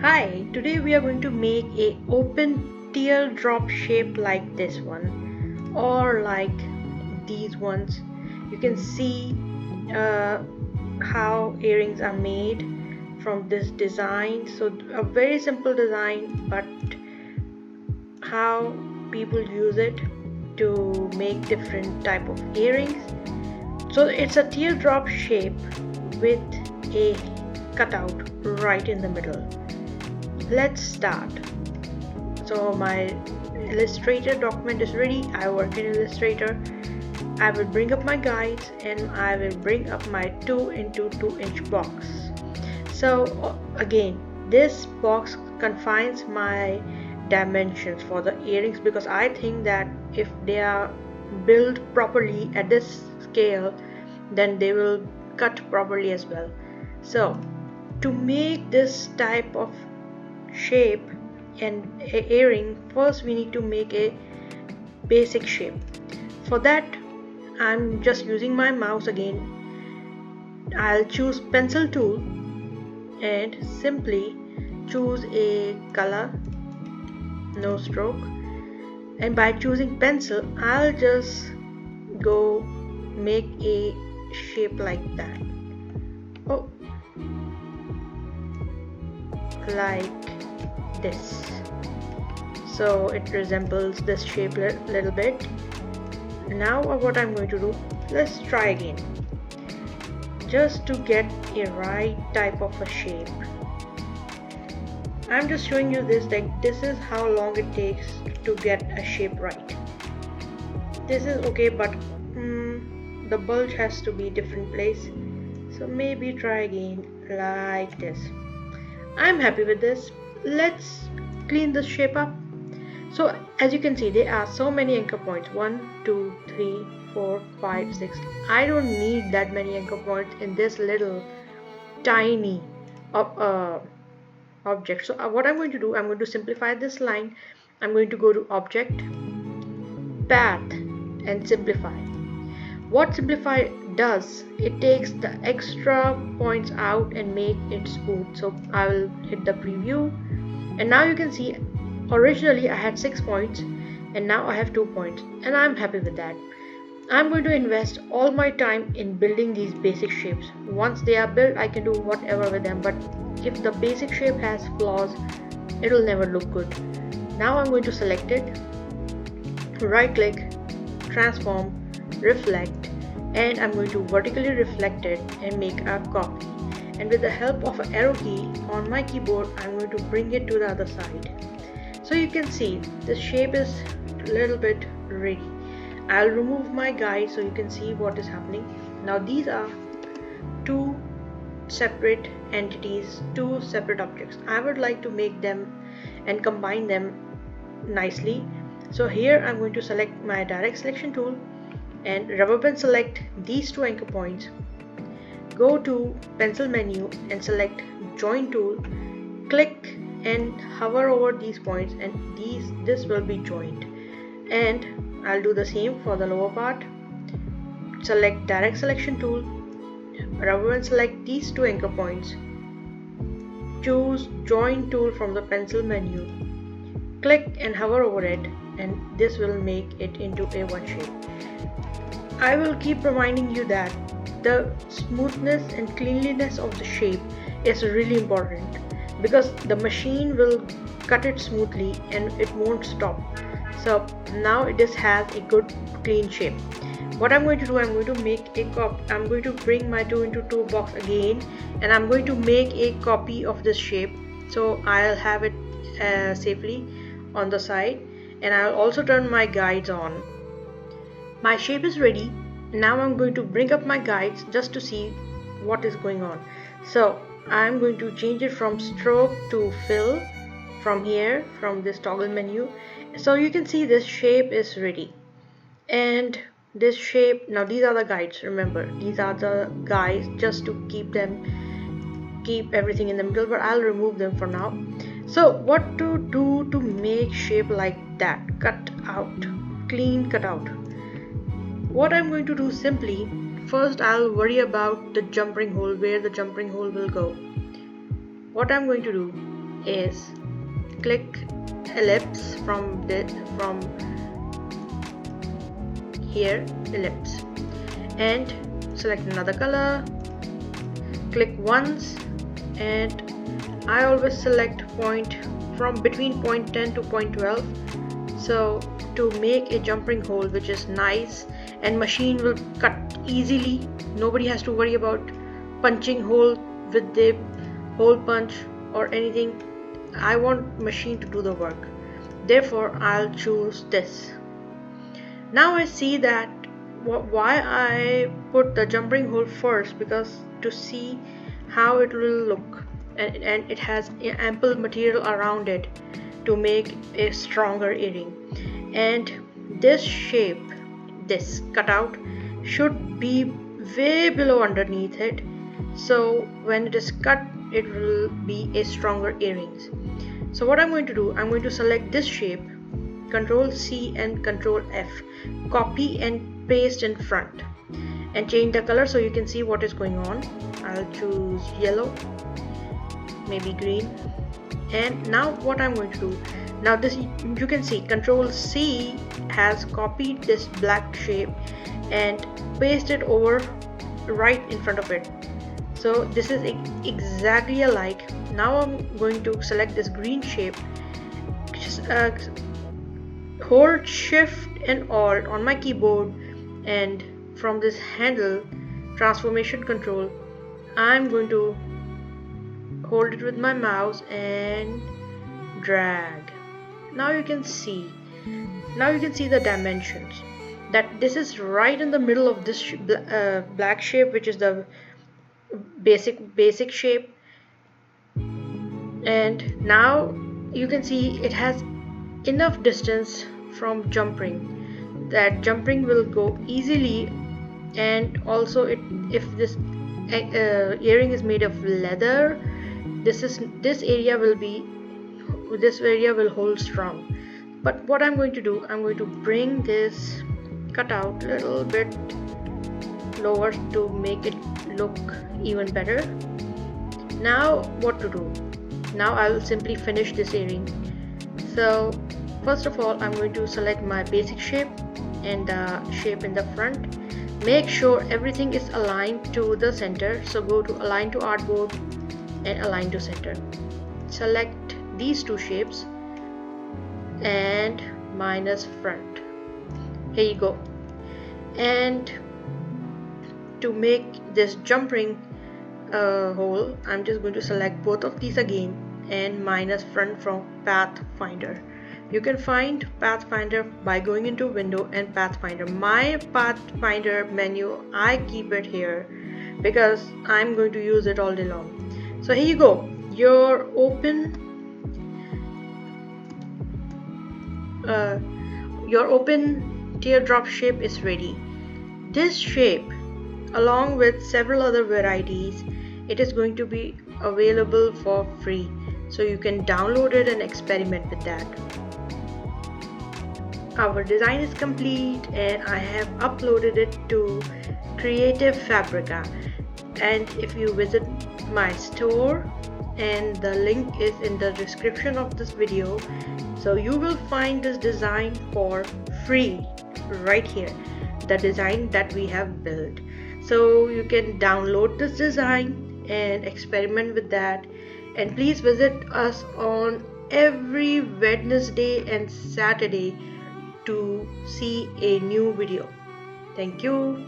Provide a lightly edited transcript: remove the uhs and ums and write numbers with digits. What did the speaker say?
Hi, today we are going to make a open teardrop shape like this one or like these ones. You can see how earrings are made from this design. So a very simple design, but how people use it to make different type of earrings. So it's a teardrop shape with a cutout right in the middle. Let's start. So my Illustrator document is ready. I work in Illustrator. I will bring up my guides and I will bring up my 2 into 2 inch box. So again, this box confines my dimensions for the earrings because I think that if they are built properly at this scale, then they will cut properly as well. So to make this type of shape and earring, first we need to make a basic shape. For that, I'm just using my mouse again. I'll choose pencil tool and simply choose a color, no stroke, and by choosing pencil I'll just go make a shape like that. Like this. So it resembles this shape a little bit. Now what I'm going to do, let's try again just to get a right type of a shape. I'm just showing you this, like this is how long it takes to get a shape right. This is okay, but the bulge has to be different place, so maybe try again like this. I'm happy with this. Let's clean this shape up. So as you can see, there are so many anchor points, 1 2 3 4 5 6. I don't need that many anchor points in this little tiny object. So what I'm going to do, I'm going to simplify this line. I'm going to go to object, path, and simplify. What simplify does, it takes the extra points out and make it smooth. So I will hit the preview, and now you can see originally I had 6 points and now I have 2 points, and I'm happy with that. I'm going to invest all my time in building these basic shapes. Once they are built, I can do whatever with them, but if the basic shape has flaws, it will never look good. Now I'm going to select it, right click, transform, reflect, and I'm going to vertically reflect it and make a copy. And with the help of an arrow key on my keyboard, I'm going to bring it to the other side. So you can see this shape is a little bit ready. I'll remove my guide so you can see what is happening. Now these are two separate entities, two separate objects. I would like to make them and combine them nicely. So here I'm going to select my direct selection tool and rubber band select these 2 anchor points. Go to pencil menu and select join tool, click and hover over these points, and this will be joined. And I'll do the same for the lower part. Select direct selection tool, rubber band select these 2 anchor points, choose join tool from the pencil menu, click and hover over it, and this will make it into a one shape. I will keep reminding you that the smoothness and cleanliness of the shape is really important, because the machine will cut it smoothly and it won't stop. So now it just has a good clean shape. What I'm going to do, I'm going to make a copy. I'm going to bring my 2 into 2 box again, and I'm going to make a copy of this shape. So I'll have it safely on the side, and I'll also turn my guides on. My shape is ready. Now I'm going to bring up my guides just to see what is going on. So I'm going to change it from stroke to fill from here, from this toggle menu. So you can see this shape is ready. And this shape, now these are the guides, remember these are the guides just to keep everything in the middle, but I'll remove them for now. So what to do to make shape like that, cut out, clean cut out? What I'm going to do, simply first I'll worry about the jump ring hole, where the jump ring hole will go. What I'm going to do, is click ellipse from here, ellipse, and select another color, click once, and I always select point from between point 10 to point 12, so to make a jumping hole which is nice and machine will cut easily. Nobody has to worry about punching hole with the hole punch or anything. I want machine to do the work, therefore I'll choose this. Now I see that why I put the jumping hole first, because to see how it will look, and it has ample material around it to make a stronger earring. And this shape, this cutout should be way below underneath it, so when it is cut it will be a stronger earrings. So what I'm going to do, I'm going to select this shape, Control C and Control F, copy and paste in front, and change the color so you can see what is going on. I'll choose yellow, maybe green. And now what I'm going to do, now this you can see Control C has copied this black shape and pasted over right in front of it, so this is exactly alike. Now I'm going to select this green shape, just hold Shift and Alt on my keyboard, and from this handle transformation control I'm going to hold it with my mouse and drag. Now you can see the dimensions, that this is right in the middle of this black shape, which is the basic shape. And now you can see it has enough distance from jumping, that jumping will go easily. And also if this earring is made of leather, this area will hold strong. But what I'm going to do, I'm going to bring this cutout a little bit lower to make it look even better. Now what to do, now I will simply finish this earring. So first of all, I'm going to select my basic shape and the shape in the front. Make sure everything is aligned to the center, so go to align to artboard and align to center. Select these two shapes and minus front. Here you go. And to make this jumping hole, I'm just going to select both of these again and minus front from Pathfinder. You can find Pathfinder by going into Window and Pathfinder. My Pathfinder menu, I keep it here because I'm going to use it all day long. So here you go. Your open teardrop shape is ready. This shape, along with several other varieties, it is going to be available for free, so you can download it and experiment with that. Our design is complete and I have uploaded it to Creative Fabrica, and if you visit my store, and the link is in the description of this video, so you will find this design for free right here, the design that we have built. So you can download this design and experiment with that, and please visit us on every Wednesday and Saturday to see a new video. Thank you.